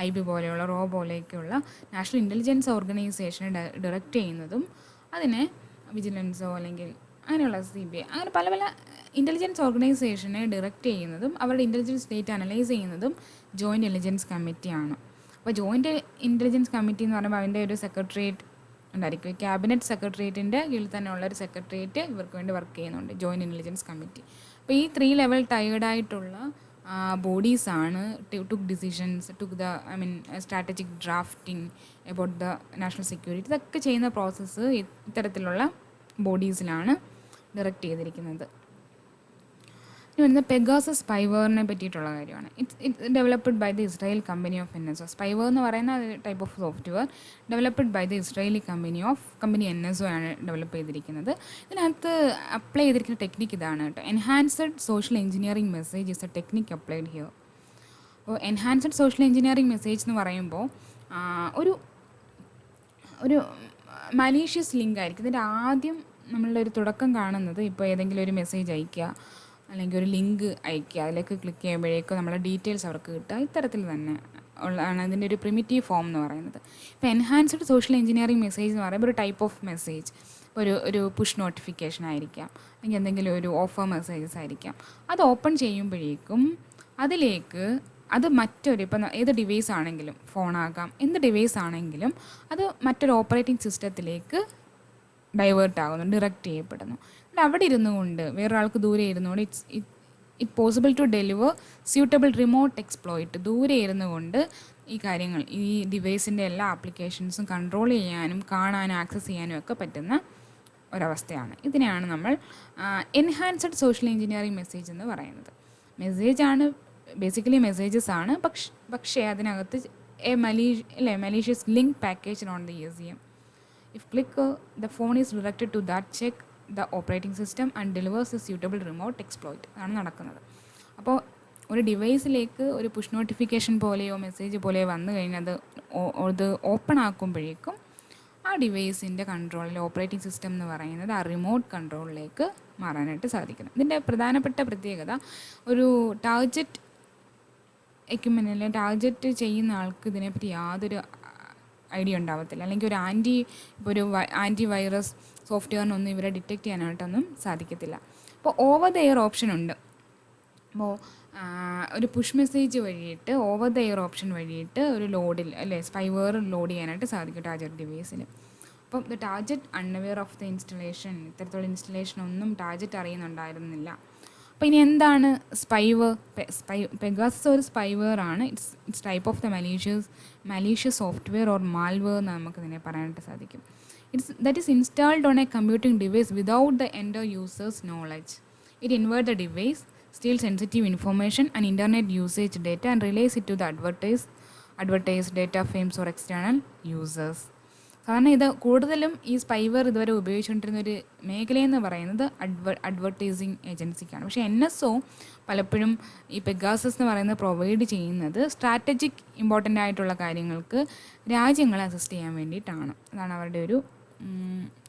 IB പോലെയുള്ള റോ പോലെയൊക്കെയുള്ള നാഷണൽ ഇൻ്റലിജൻസ് ഓർഗനൈസേഷനെ ഡയറക്റ്റ് ചെയ്യുന്നതും അതിനെ വിജിലൻസോ അല്ലെങ്കിൽ അങ്ങനെയുള്ള CBI അങ്ങനെ പല പല ഇൻ്റലിജൻസ് ഓർഗനൈസേഷനെ ഡയറക്റ്റ് ചെയ്യുന്നതും അവരുടെ ഇൻ്റലിജൻസ് ഡേറ്റ അനലൈസ് ചെയ്യുന്നതും ജോയിൻറ്റ് ഇൻ്റലിജൻസ് കമ്മിറ്റിയാണ്. അപ്പോൾ ജോയിൻറ്റ് ഇൻ്റലിജൻസ് കമ്മിറ്റി എന്ന് പറയുമ്പോൾ അതിൻ്റെ ഒരു സെക്രട്ടേറിയറ്റ് ഉണ്ടായിരിക്കും. ക്യാബിനറ്റ് സെക്രട്ടേറിയറ്റിൻ്റെ കീഴിൽ തന്നെ ഉള്ളൊരു സെക്രട്ടേറിയറ്റ് ഇവർക്ക് വേണ്ടി വർക്ക് ചെയ്യുന്നുണ്ട്, ജോയിൻറ്റ് ഇൻ്റലിജൻസ് കമ്മിറ്റി. അപ്പോൾ ഈ 3 level ടയേർഡായിട്ടുള്ള ബോഡീസാണ് took decisions, took the strategic drafting about the national security. ഇതൊക്കെ ചെയ്യുന്ന പ്രോസസ്സ് ഇത്തരത്തിലുള്ള ബോഡീസിലാണ് ഡയറക്റ്റ് ചെയ്തിരിക്കുന്നത്. ഇനി വരുന്ന പെഗാസസ് സ്പൈവേറിനെ പറ്റിയിട്ടുള്ള കാര്യമാണ്. It's developed by the Israel company of NSO. Spyware എന്ന് പറയുന്ന type of software developed by the Israeli company NSO ആണ് ഡെവലപ്പ് ചെയ്തിരിക്കുന്നത്. ഇതിനകത്ത് അപ്ലൈ ചെയ്തിരിക്കുന്ന ടെക്നിക്ക് ഇതാണ് കേട്ടോ. Enhanced social engineering message is a technique applied here. അപ്പോൾ എൻഹാൻസ്ഡ് സോഷ്യൽ എഞ്ചിനീയറിംഗ് മെസ്സേജ് എന്ന് പറയുമ്പോൾ ഒരു മലീഷ്യസ് ലിങ്ക് ആയിരിക്കും. ഇതിൻ്റെ ആദ്യം നമ്മളുടെ ഒരു തുടക്കം കാണുന്നത് ഇപ്പോൾ ഏതെങ്കിലും ഒരു മെസ്സേജ് അയക്കുക അല്ലെങ്കിൽ ഒരു ലിങ്ക് അയക്കുക, അതിലേക്ക് ക്ലിക്ക് ചെയ്യുമ്പോഴേക്കും നമ്മളെ ഡീറ്റെയിൽസ് അവർക്ക് കിട്ടുക, ഇത്തരത്തിൽ തന്നെ ഉള്ളതാണ് അതിൻ്റെ ഒരു പ്രിമിറ്റീവ് ഫോം എന്ന് പറയുന്നത്. ഇപ്പോൾ എൻഹാൻസ്ഡ് സോഷ്യൽ എഞ്ചിനീയറിംഗ് മെസ്സേജ് എന്ന് പറയുമ്പോൾ ഒരു ടൈപ്പ് ഓഫ് മെസ്സേജ്, ഒരു പുഷ് നോട്ടിഫിക്കേഷൻ ആയിരിക്കാം അല്ലെങ്കിൽ എന്തെങ്കിലും ഒരു ഓഫർ മെസ്സേജസ് ആയിരിക്കാം. അത് ഓപ്പൺ ചെയ്യുമ്പോഴേക്കും അതിലേക്ക് അത് ഇപ്പം ഏത് ഡിവൈസ് ആണെങ്കിലും, ഫോണാകാം, എന്ത് ഡിവൈസ് ആണെങ്കിലും അത് മറ്റൊരു ഓപ്പറേറ്റിംഗ് സിസ്റ്റത്തിലേക്ക് ഡൈവേർട്ട് ആകുന്നു, ഡയറക്റ്റ് ചെയ്യപ്പെടുന്നു. അവിടെ ഇരുന്നു കൊണ്ട് വേറൊരാൾക്ക് ദൂരെ ഇരുന്നുകൊണ്ട് it possible to deliver suitable remote exploit. ദൂരെ ഇരുന്നു കൊണ്ട് ഈ കാര്യങ്ങൾ, ഈ ഡിവൈസിൻ്റെ എല്ലാ ആപ്ലിക്കേഷൻസും കൺട്രോൾ ചെയ്യാനും കാണാനും ആക്സസ് ചെയ്യാനും ഒക്കെ പറ്റുന്ന ഒരവസ്ഥയാണ്. ഇതിനെയാണ് നമ്മൾ എൻഹാൻസ്ഡ് സോഷ്യൽ എഞ്ചിനീയറിംഗ് മെസ്സേജ് എന്ന് പറയുന്നത്. മെസ്സേജാണ് ബേസിക്കലി മെസ്സേജസ് ആണ്, പക്ഷേ അതിനകത്ത് malicious link package on the ESM. If click, the phone is directed to that check the operating system and delivers a suitable remote exploit. അതാണ് നടക്കുന്നത്. അപ്പോൾ ഒരു ഡിവൈസിലേക്ക് ഒരു പുഷ് നോട്ടിഫിക്കേഷൻ പോലെയോ മെസ്സേജ് പോലെയോ വന്നു കഴിഞ്ഞാൽ അത് ഓപ്പൺ ആക്കുമ്പോഴേക്കും ആ ഡിവൈസിൻ്റെ കൺട്രോളിൽ ഓപ്പറേറ്റിംഗ് സിസ്റ്റം എന്ന് പറയുന്നത് ആ റിമോട്ട് കൺട്രോളിലേക്ക് മാറാനായിട്ട് സാധിക്കണം. ഇതിൻ്റെ പ്രധാനപ്പെട്ട പ്രത്യേകത ഒരു ടാർജറ്റ് എക്യുപ്മെൻറ്റിൽ ടാർജറ്റ് ചെയ്യുന്ന ആൾക്ക് ഇതിനെപ്പറ്റി യാതൊരു ഐഡിയ ഉണ്ടാവത്തില്ല, അല്ലെങ്കിൽ ഒരു ആൻറ്റി വൈറസ് സോഫ്റ്റ്വെയറിനൊന്നും ഇവരെ ഡിറ്റക്റ്റ് ചെയ്യാനായിട്ടൊന്നും സാധിക്കത്തില്ല. അപ്പോൾ ഓവർ ദ എയർ ഓപ്ഷൻ ഉണ്ട്. അപ്പോൾ ഒരു പുഷ് മെസ്സേജ് വഴിയിട്ട് ഓവർ ദ എയർ ഓപ്ഷൻ വഴിയിട്ട് ഒരു ലോഡിൽ സ്പൈവെയർ ലോഡ് ചെയ്യാനായിട്ട് സാധിക്കും ടാർജറ്റ് ഡിവൈസിൽ. അപ്പം the target unaware of the installation, ഇത്തരത്തിലുള്ള ഇൻസ്റ്റലേഷൻ ഒന്നും ടാർജറ്റ് അറിയുന്നുണ്ടായിരുന്നില്ല. അപ്പോൾ ഇനി എന്താണ് സ്പൈവർ? പെഗാസസ് ഒരു സ്പൈവെയർ ആണ്. It's type of the malicious software or malware എന്ന് നമുക്ക് ഇതിനെ പറയാനായിട്ട് സാധിക്കും. That is installed on a computing device without the end user's knowledge. It inverts the device, steals sensitive information and internet usage data and relays it to the advertised data frames or external users. കാരണം ഇത് കൂടുതലും ഈ സ്പൈവർ ഇതുവരെ ഉപയോഗിച്ചുകൊണ്ടിരുന്ന ഒരു മേഖലയെന്ന് പറയുന്നത് അഡ്വർടൈസിങ് ഏജൻസിക്കാണ്. പക്ഷേ NSO പലപ്പോഴും ഈ പെഗാസസ് എന്ന് പറയുന്നത് പ്രൊവൈഡ് ചെയ്യുന്നത് സ്ട്രാറ്റജിക് ഇമ്പോർട്ടൻ്റ് ആയിട്ടുള്ള കാര്യങ്ങൾക്ക് രാജ്യങ്ങളെ അസിസ്റ്റ് ചെയ്യാൻ വേണ്ടിയിട്ടാണ്. അതാണ് അവരുടെ ഒരു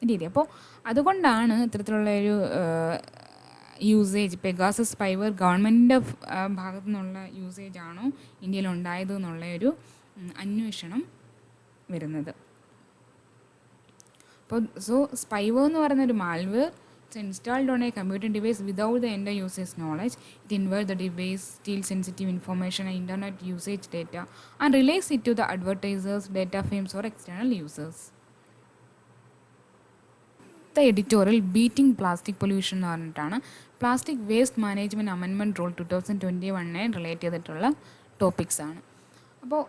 രീതി. അപ്പോൾ അതുകൊണ്ടാണ് ഇത്തരത്തിലുള്ള ഒരു യൂസേജ് പെഗാസസ് സ്പൈവർ ഗവൺമെൻറ്റിൻ്റെ ഭാഗത്തു നിന്നുള്ള യൂസേജ് ആണോ ഇന്ത്യയിൽ ഉണ്ടായത് എന്നുള്ള ഒരു അന്വേഷണം വരുന്നത്. അപ്പോൾ സ്പൈവർ എന്ന് പറയുന്ന ഒരു malware it's installed on a computer device without the end users knowledge. It invert the device, steal sensitive information and internet usage data and relays it to the advertisers, data firms or external users. The editorial beating plastic pollution എന്ന് പറഞ്ഞിട്ടാണ് plastic waste management amendment rule 2021 relate ചെയ്തിട്ടുള്ള ടോപ്പിക്സ് ആണ്. അപ്പോൾ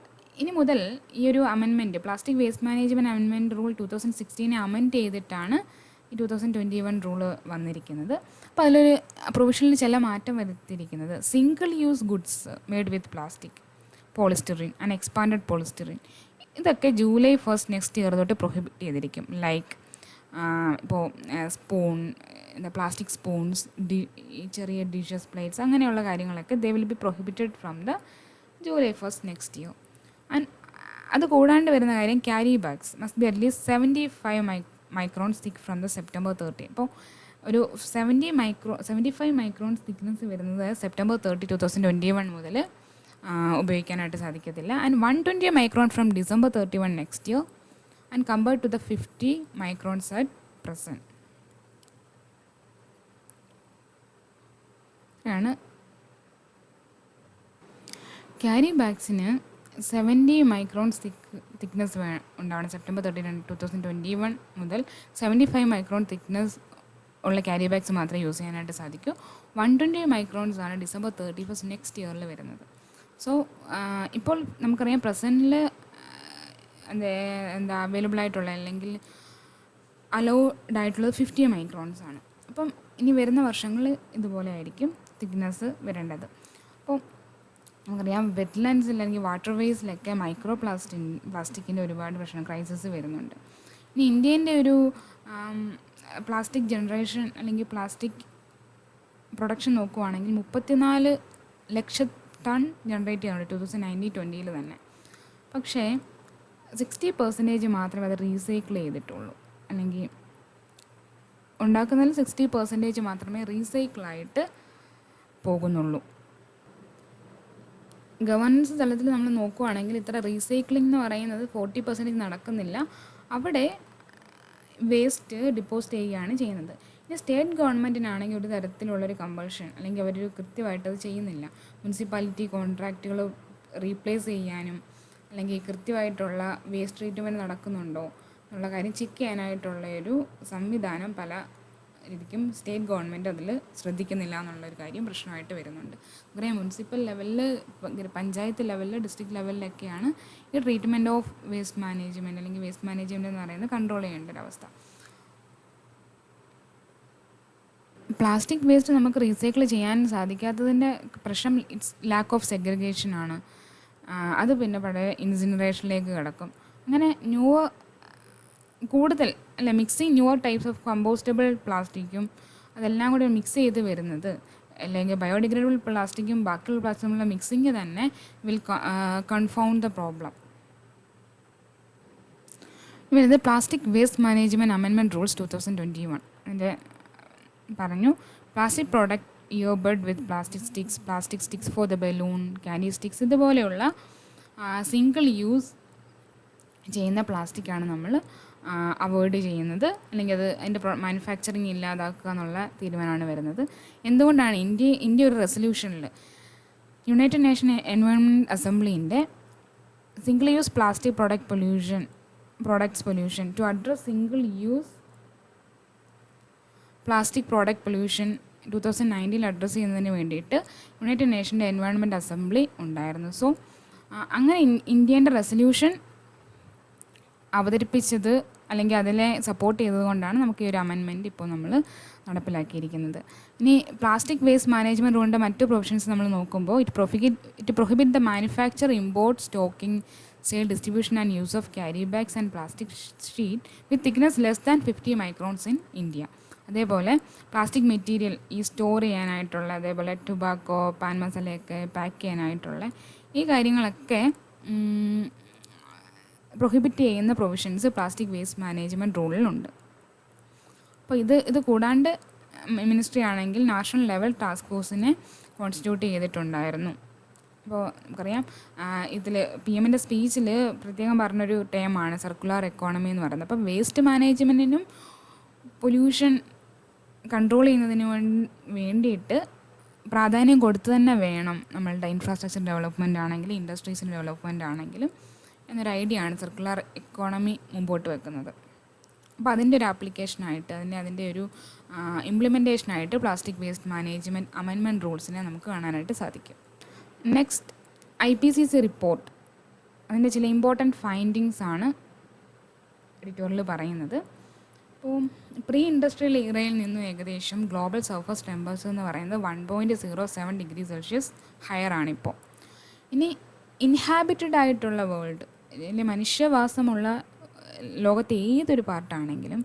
ഇനി മുതൽ ഈ ഒരു amendment plastic waste management amendment rule 2016 amend ചെയ്തിട്ടാണ് ഈ 2021 റൂള് വന്നിരിക്കുന്നത്. അപ്പോൾ അതിലൊരു പ്രൊവിഷനിൽ ചില മാറ്റം വരുത്തിയിരിക്കുന്നത് single use goods made with plastic, polystyrene and expanded polystyrene ഇതൊക്കെ July 1 നെക്സ്റ്റ് ഇയർ തൊട്ട് പ്രൊഹിബിറ്റ് ചെയ്തിരിക്കും. ലൈക്ക് ഇപ്പോൾ സ്പൂൺ, പ്ലാസ്റ്റിക് സ്പൂൺസ്, ചെറിയ ഡിഷസ്, പ്ലേറ്റ്സ് അങ്ങനെയുള്ള കാര്യങ്ങളൊക്കെ they will be prohibited from the July 1 next year. And അത് കൂടാണ്ട് വരുന്ന കാര്യം carry bags must be at least 75 microns thick from the September 30. അപ്പോൾ ഒരു 75 മൈക്രോൺസ് തിക്നെസ് വരുന്നത് September 30, 2021 മുതൽ ഉപയോഗിക്കാനായിട്ട് സാധിക്കത്തില്ല. And 120 micron from December 31 next year and compared to the 50 microns at present. ആണ് ക്യാരി ബാഗ്സിന് 70 മൈക്രോൺസ് തിക്നെസ് ഉണ്ടാവണം. September 30, 2021 മുതൽ 75 മൈക്രോൺ തിക്നെസ് ഉള്ള ക്യാരി ബാഗ്സ് മാത്രമേ യൂസ് ചെയ്യാനായിട്ട് സാധിക്കൂ. 120 മൈക്രോൺസ് ആണ് December 31 നെക്സ്റ്റ് ഇയറിൽ വരുന്നത്. സോ ഇപ്പോൾ നമുക്കറിയാം പ്രസൻറ്റിൽ അവൈലബിൾ ആയിട്ടുള്ള അല്ലെങ്കിൽ അലൗഡ് ആയിട്ടുള്ളത് 50 മൈക്രോൺസ് ആണ്. അപ്പം ഇനി വരുന്ന വർഷങ്ങളിൽ ഇതുപോലെ ആയിരിക്കും തിക്നെസ് വരേണ്ടത്. അപ്പോൾ നമുക്കറിയാം വെറ്റ്ലാൻഡ്സിൽ അല്ലെങ്കിൽ വാട്ടർ വേസിലൊക്കെ മൈക്രോ പ്ലാസ്റ്റിക്കിൻ്റെ ഒരുപാട് പ്രശ്നം ക്രൈസിസ് വരുന്നുണ്ട്. ഇനി ഇന്ത്യൻ്റെ ഒരു പ്ലാസ്റ്റിക് ജനറേഷൻ അല്ലെങ്കിൽ പ്ലാസ്റ്റിക് പ്രൊഡക്ഷൻ നോക്കുവാണെങ്കിൽ 34 ലക്ഷം ടൺ ജനറേറ്റ് ചെയ്യുന്നുണ്ട് 2019-20 തന്നെ. പക്ഷേ 60% മാത്രമേ അത് റീസൈക്കിൾ ചെയ്തിട്ടുള്ളൂ. അല്ലെങ്കിൽ ഉണ്ടാക്കുന്നതിൽ 60% മാത്രമേ റീസൈക്കിളായിട്ട് പോകുന്നുള്ളൂ. ഗവൺമെൻറ് തലത്തിൽ നമ്മൾ നോക്കുകയാണെങ്കിൽ ഇത്ര റീസൈക്ലിംഗ് എന്ന് പറയുന്നത് 40% നടക്കുന്നില്ല. അവിടെ വേസ്റ്റ് ഡിപ്പോസിറ്റ് ചെയ്യുകയാണ് ചെയ്യുന്നത്. ഇനി സ്റ്റേറ്റ് ഗവൺമെൻറ്റിനാണെങ്കിൽ ഒരു തരത്തിലുള്ളൊരു കമ്പൾഷൻ അല്ലെങ്കിൽ അവർ കൃത്യമായിട്ടത് ചെയ്യുന്നില്ല. മുനിസിപ്പാലിറ്റി കോൺട്രാക്റ്റുകൾ റീപ്ലേസ് ചെയ്യാനും അല്ലെങ്കിൽ കൃത്യമായിട്ടുള്ള വേസ്റ്റ് ട്രീറ്റ്മെൻറ്റ് നടക്കുന്നുണ്ടോ എന്നുള്ള കാര്യം ചെക്ക് ചെയ്യാനായിട്ടുള്ള ഒരു സംവിധാനം പല രീതിക്കും സ്റ്റേറ്റ് ഗവൺമെൻറ് അതിൽ ശ്രദ്ധിക്കുന്നില്ല എന്നുള്ളൊരു കാര്യം പ്രശ്നമായിട്ട് വരുന്നുണ്ട്. കുറേ മുനിസിപ്പൽ ലെവലിൽ, പഞ്ചായത്ത് ലെവലിൽ, ഡിസ്ട്രിക്ട് ലെവലിലൊക്കെയാണ് ഈ ട്രീറ്റ്മെൻറ്റ് ഓഫ് വേസ്റ്റ് മാനേജ്മെൻറ്റ് അല്ലെങ്കിൽ വേസ്റ്റ് മാനേജ്മെൻറ്റ് എന്ന് പറയുന്നത് കൺട്രോൾ ചെയ്യേണ്ട ഒരവസ്ഥ. പ്ലാസ്റ്റിക് വേസ്റ്റ് നമുക്ക് റീസൈക്കിൾ ചെയ്യാൻ സാധിക്കാത്തതിൻ്റെ പ്രശ്നം ഇറ്റ്സ് ലാക്ക് ഓഫ് സെഗ്രിഗേഷൻ ആണ്. അത് പിന്നെ പഴയ ഇൻസിനറേഷനിലേക്ക് കിടക്കും. അങ്ങനെ കൂടുതൽ mixing newer types of compostable പ്ലാസ്റ്റിക്കും അതെല്ലാം കൂടി മിക്സ് ചെയ്ത് വരുന്നത് അല്ലെങ്കിൽ ബയോഡിഗ്രേഡബിൾ പ്ലാസ്റ്റിക്കും ബാക്കിയുള്ള പ്ലാസ്റ്റിക്കുമുള്ള മിക്സിങ് തന്നെ വിൽ കൺഫൗണ്ട് ദ പ്രോബ്ലം. ഇത് plastic waste management amendment rules 2021 അതിൻ്റെ പറഞ്ഞു. Plastic product earbud with plastic sticks for the balloon, candy sticks ഇതുപോലെയുള്ള സിംഗിൾ യൂസ് ചെയ്യുന്ന പ്ലാസ്റ്റിക്കാണ് നമ്മൾ അവോയ്ഡ് ചെയ്യുന്നത്. അല്ലെങ്കിൽ അതിൻ്റെ മാനുഫാക്ചറിങ് ഇല്ലാതാക്കുക എന്നുള്ള തീരുമാനമാണ് വരുന്നത്. എന്തുകൊണ്ടാണ് ഇന്ത്യ ഒരു റെസൊല്യൂഷനിൽ യുണൈറ്റഡ് നേഷൻ എൻവയോൺമെൻറ്റ് അസംബ്ലീൻ്റെ single use plastic products pollution to address single use plastic product pollution 2019 address ചെയ്യുന്നതിന് വേണ്ടിയിട്ട് യുണൈറ്റഡ് നേഷൻ്റെ എൻവയോൺമെൻറ്റ് അസംബ്ലി ഉണ്ടായിരുന്നു. സോ അങ്ങനെ ഇന്ത്യൻ്റെ റെസൊല്യൂഷൻ അവതരിപ്പിച്ചത് അല്ലെങ്കിൽ അതിനെ സപ്പോർട്ട് ചെയ്തതുകൊണ്ടാണ് നമുക്ക് ഈ ഒരു അമെൻമെൻറ്റ് ഇപ്പോൾ നമ്മൾ നടപ്പിലാക്കിയിരിക്കുന്നത്. ഇനി പ്ലാസ്റ്റിക് വേസ്റ്റ് മാനേജ്മെൻറ്റ് റൂളിൻ്റെ മറ്റ് പ്രൊവിഷൻസ് നമ്മൾ നോക്കുമ്പോൾ it prohibit the manufacture, import, stocking, sale, distribution and use of carry bags and plastic sheet with thickness less than 50 microns in India. അതേപോലെ പ്ലാസ്റ്റിക് മെറ്റീരിയൽ ഈ സ്റ്റോർ ചെയ്യാനായിട്ടുള്ള, അതേപോലെ ടുബാക്കോ, പാൻ മസാലയൊക്കെ പാക്ക് ചെയ്യാനായിട്ടുള്ള ഈ കാര്യങ്ങളൊക്കെ പ്രൊഹിബിറ്റ് ചെയ്യുന്ന പ്രൊവിഷൻസ് പ്ലാസ്റ്റിക് വേസ്റ്റ് മാനേജ്മെൻറ്റ് റൂളിലുണ്ട്. അപ്പോൾ ഇത് കൂടാണ്ട് മിനിസ്ട്രി ആണെങ്കിൽ നാഷണൽ ലെവൽ ടാസ്ക് ഫോഴ്സിനെ കോൺസ്റ്റിറ്റ്യൂട്ട് ചെയ്തിട്ടുണ്ടായിരുന്നു. അപ്പോൾ നമുക്കറിയാം ഇതിൽ PM സ്പീച്ചിൽ പ്രത്യേകം പറഞ്ഞൊരു ടേമാണ് സർക്കുലർ എക്കോണമി എന്ന് പറയുന്നത്. അപ്പം വേസ്റ്റ് മാനേജ്മെൻറ്റിനും പൊല്യൂഷൻ കൺട്രോൾ ചെയ്യുന്നതിന് വേണ്ടിയിട്ട് പ്രാധാന്യം കൊടുത്തു തന്നെ വേണം നമ്മളുടെ ഇൻഫ്രാസ്ട്രക്ചർ ഡെവലപ്മെൻ്റ് ആണെങ്കിലും ഇൻഡസ്ട്രീസിൻ്റെ ഡെവലപ്മെൻ്റ് ആണെങ്കിലും എന്നൊരു ഐഡിയ ആണ് സർക്കുലർ എക്കോണമി മുമ്പോട്ട് വെക്കുന്നത്. അപ്പോൾ അതിൻ്റെ ഒരു ആപ്ലിക്കേഷനായിട്ട് അതിൻ്റെ ഒരു ഇംപ്ലിമെൻറ്റേഷനായിട്ട് പ്ലാസ്റ്റിക് വേസ്റ്റ് മാനേജ്മെൻറ്റ് അമെൻമെൻറ്റ് റൂൾസിനെ നമുക്ക് കാണാനായിട്ട് സാധിക്കും. നെക്സ്റ്റ് IPCC റിപ്പോർട്ട്, അതിൻ്റെ ചില ഇമ്പോർട്ടൻറ്റ് ഫൈൻഡിങ്സ് ആണ് എഡിറ്റോറിയൽ പറയുന്നത്. അപ്പോൾ പ്രീ ഇൻഡസ്ട്രിയൽ ഇറയിൽ നിന്നും ഏകദേശം ഗ്ലോബൽ സർഫസ് ടെമ്പറേച്ചർ എന്ന് പറയുന്നത് 1.07 ഡിഗ്രി സെൽഷ്യസ് ഹയർ ആണിപ്പോൾ. ഇനി ഇൻഹാബിറ്റഡ് ആയിട്ടുള്ള വേൾഡ്, അല്ലെങ്കിൽ മനുഷ്യവാസമുള്ള ലോകത്തെ ഏതൊരു പാർട്ടാണെങ്കിലും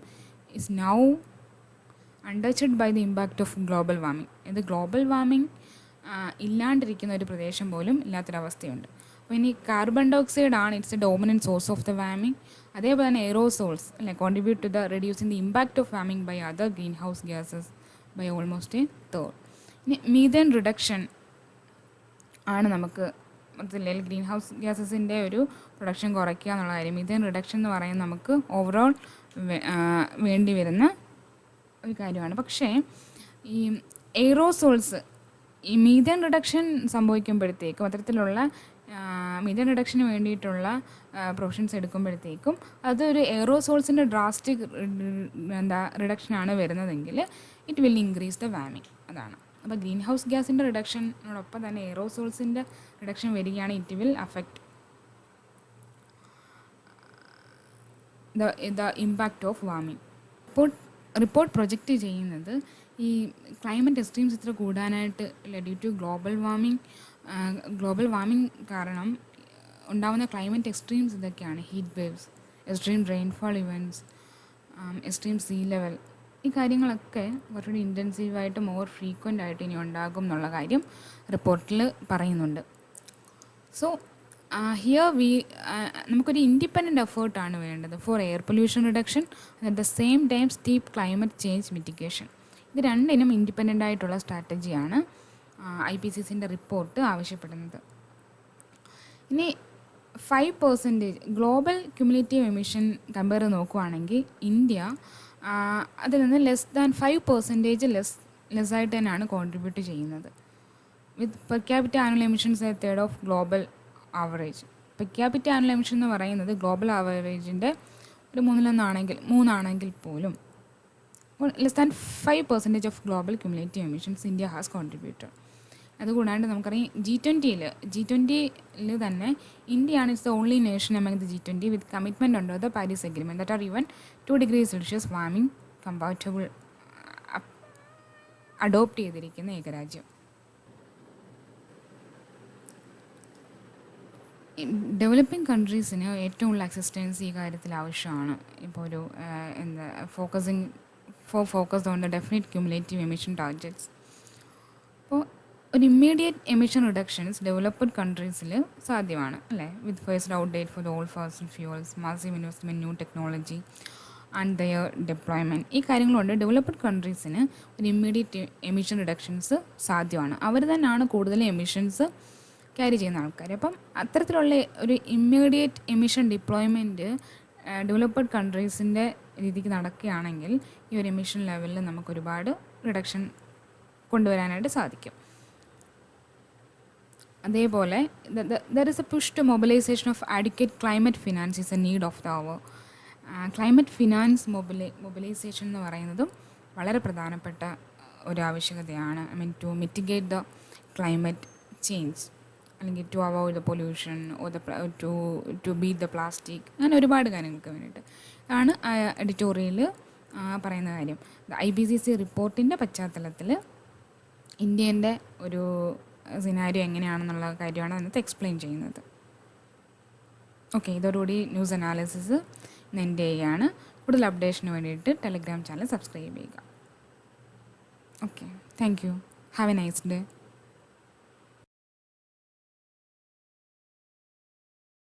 is now untouched by the impact of global warming. ഇത് ഗ്ലോബൽ വാർമിംഗ് ഇല്ലാണ്ടിരിക്കുന്ന ഒരു പ്രദേശം പോലും ഇല്ലാത്തൊരവസ്ഥയുണ്ട്. അപ്പോൾ ഇനി കാർബൺ ഡയോക്സൈഡ് ആണ് it's a dominant source of the warming. അതേപോലെ തന്നെ എയറോസോൾസ് അല്ലെ contribute to the reducing the impact of warming by other greenhouse gases by almost 1/3. ഇനി മീഥേൻ റിഡക്ഷൻ ആണ് നമുക്ക് അല്ലെങ്കിൽ ഗ്രീൻ ഹൗസ് ഗ്യാസസിൻ്റെ ഒരു പ്രൊഡക്ഷൻ കുറയ്ക്കുക എന്നുള്ള കാര്യം. മീഥേൻ റിഡക്ഷൻ എന്ന് പറയുന്നത് നമുക്ക് ഓവറോൾ വേണ്ടി വരുന്ന ഒരു കാര്യമാണ്. പക്ഷേ ഈ എയറോസോൾസ്, ഈ മീഥേൻ റിഡക്ഷൻ സംഭവിക്കുമ്പോഴത്തേക്കും അത്തരത്തിലുള്ള മീഥേൻ റിഡക്ഷന് വേണ്ടിയിട്ടുള്ള പ്രൊവിഷൻസ് എടുക്കുമ്പോഴത്തേക്കും അതൊരു എയറോസോൾസിൻ്റെ ഡ്രാസ്റ്റിക് റിഡക്ഷനാണ് വരുന്നതെങ്കിൽ it will increase the warming. അതാണ്. അപ്പോൾ ഗ്രീൻ ഹൗസ് ഗ്യാസിൻ്റെ റിഡക്ഷനോടൊപ്പം തന്നെ എയറോസോൾസിൻ്റെ റിഡക്ഷൻ വരികയാണ്, it will affect the impact of warming. Report project ചെയ്യുന്നത് ഈ ക്ലൈമറ്റ് എക്സ്ട്രീംസ് ഇത്ര കൂടാനായിട്ട് ഡ്യൂ ടു ഗ്ലോബൽ വാർമിംഗ് കാരണം ഉണ്ടാകുന്ന ക്ലൈമറ്റ് എക്സ്ട്രീംസ് ഇതൊക്കെയാണ്: heat waves, extreme rainfall events, extreme see level. ഈ കാര്യങ്ങളൊക്കെ കുറച്ചുകൂടി ഇൻറ്റൻസീവായിട്ട് മോർ ഫ്രീക്വൻ്റ് ആയിട്ട് ഇനി ഉണ്ടാകും എന്നുള്ള കാര്യം റിപ്പോർട്ടിൽ പറയുന്നുണ്ട്. സോ ഹിയർ നമുക്കൊരു ഇൻഡിപെൻഡൻറ്റ് എഫേർട്ടാണ് വേണ്ടത് for air pollution reduction at the same time steep climate change mitigation. ഇത് രണ്ടിനും ഇൻഡിപെൻഡൻ്റ് ആയിട്ടുള്ള സ്ട്രാറ്റജിയാണ് IPCCൻ്റെ റിപ്പോർട്ട് ആവശ്യപ്പെടുന്നത്. ഇനി 5% ഗ്ലോബൽ ക്യുമുലേറ്റീവ് എമിഷൻ കമ്പയർ നോക്കുകയാണെങ്കിൽ ഇന്ത്യ അതിൽ നിന്ന് ലെസ് ദാൻ 5% ലെസ്സായിട്ട് തന്നെയാണ് കോൺട്രിബ്യൂട്ട് ചെയ്യുന്നത്. With per capita annual emissions a third of global average. Per capita annual emission എന്ന് പറയുന്നത് ഗ്ലോബൽ ആവറേജിൻ്റെ ഒരു 3 പോലും less than 5% of global cumulative emissions India has contributed. അതുകൂടാണ്ട് നമുക്കറിയാം G20 തന്നെ ഇന്ത്യയാണ് it's the only nation among the G20 with commitment under the Paris agreement that R even 2 degree Celsius warming compatible adopt ചെയ്തിരിക്കുന്ന ഏകരാജ്യം. ഡെവലപ്പിംഗ് കൺട്രീസിന് ഏറ്റവും കൂടുതൽ അസിസ്റ്റൻസ് ഈ കാര്യത്തിൽ ആവശ്യമാണ്. ഇപ്പോൾ ഒരു focused on the definite cumulative emission targets. അപ്പോൾ ഒരു ഇമ്മീഡിയറ്റ് എമിഷൻ റിഡക്ഷൻസ് ഡെവലപ്ഡ് കൺട്രീസിൽ സാധ്യമാണ് അല്ലേ, with phased out date for all fossil fuels, massive investment, new technology and their deployment. ഈ കാര്യങ്ങളുണ്ട് ഡെവലപ്ഡ് കൺട്രീസിന് ഒരു ഇമ്മീഡിയറ്റ് എമിഷൻ റിഡക്ഷൻസ് സാധ്യമാണ്. അവർ തന്നെയാണ് കൂടുതൽ എമിഷൻസ് ക്യാരി ചെയ്യുന്ന ആൾക്കാർ. അപ്പം അത്തരത്തിലുള്ള ഒരു ഇമ്മീഡിയറ്റ് എമിഷൻ ഡിപ്ലോയ്മെൻറ്റ് ഡെവലപ്ഡ് കൺട്രീസിൻ്റെ രീതിക്ക് നടക്കുകയാണെങ്കിൽ ഈ ഒരു എമിഷൻ ലെവലിൽ നമുക്കൊരുപാട് റിഡക്ഷൻ കൊണ്ടുവരാനായിട്ട് സാധിക്കും. അതേപോലെ there is a push to mobilisation of adequate climate finance is a need of the hour. Climate finance mobilisation എന്ന് പറയുന്നതും വളരെ പ്രധാനപ്പെട്ട ഒരു ആവശ്യകതയാണ്. To mitigate the climate change, അല്ലെങ്കിൽ to avoid the pollution or to beat the plastic, അങ്ങനെ ഒരുപാട് കാര്യങ്ങൾക്ക് വേണ്ടിയിട്ട് ആണ് എഡിറ്റോറിയൽ പറയുന്ന കാര്യം. IPCC റിപ്പോർട്ടിൻ്റെ പശ്ചാത്തലത്തിൽ ഇന്ത്യൻ്റെ ഒരു സിനാരിയോ എങ്ങനെയാണെന്നുള്ള കാര്യമാണ് അതിനകത്ത് എക്സ്പ്ലെയിൻ ചെയ്യുന്നത്. ഓക്കെ, ഇതോടുകൂടി ന്യൂസ് അനാലിസിസ് ഇന്ന് എൻഡ് ചെയ്യുകയാണ്. കൂടുതൽ അപ്ഡേഷന് വേണ്ടിയിട്ട് ടെലഗ്രാം ചാനൽ സബ്സ്ക്രൈബ് ചെയ്യുക. Okay, thank you. Have A nice day.